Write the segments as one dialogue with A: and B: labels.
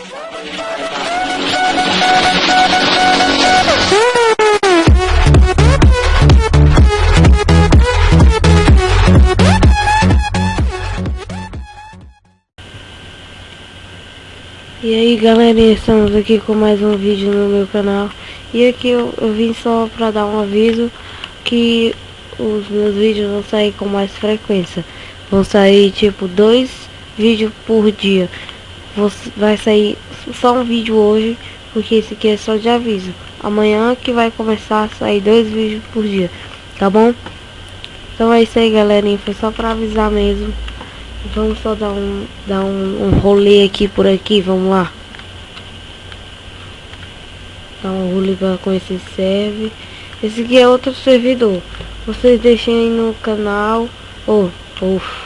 A: E aí galerinha, estamos aqui com mais um vídeo no meu canal. E aqui eu vim só para dar um aviso que os meus vídeos vão sair com mais frequência. Vão sair tipo 2 vídeos por dia. Vai sair só um vídeo hoje, porque esse aqui é só de aviso. Amanhã que vai começar a sair 2 vídeos por dia, tá bom? Então é isso aí galerinha, foi só para avisar mesmo. Vamos só dar um rolê aqui por aqui, vamos lá. Dar um rolê para conhecer esse server. Esse aqui é outro servidor. Vocês deixem aí no canal.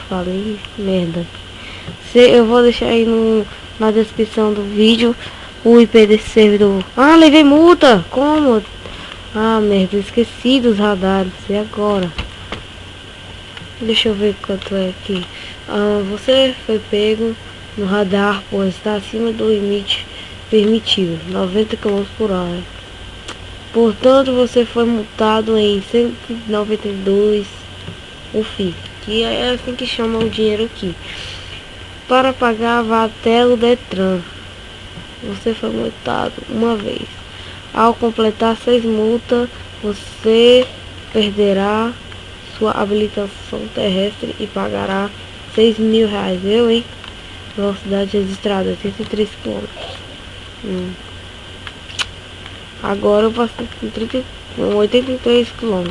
A: Falei merda. Eu vou deixar aí na descrição do vídeo o IP desse servidor. Ah, levei multa! Como? Ah, merda, esqueci dos radares. E agora? Deixa eu ver quanto é aqui. Você foi pego no radar por estar acima do limite permitido, 90 km por hora. Portanto, você foi multado em 192 UF, que é assim que chama o dinheiro aqui. Para pagar, vá até o Detran. Você foi multado uma vez. Ao completar 6 multas, você perderá sua habilitação terrestre e pagará 6 mil reais. Hein? Velocidade registrada 83 km. Agora eu passei com 83 km,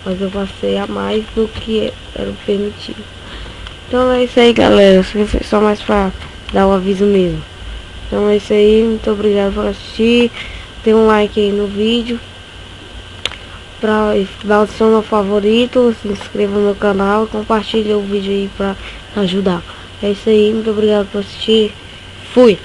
A: mas eu passei a mais do que era o permitido. Então é isso aí galera, foi só mais para dar o aviso mesmo. Então é isso aí, muito obrigado por assistir. Dê um like aí no vídeo, para dar o seu favorito, se inscreva no canal e compartilhe o vídeo aí para ajudar. É isso aí, muito obrigado por assistir. Fui!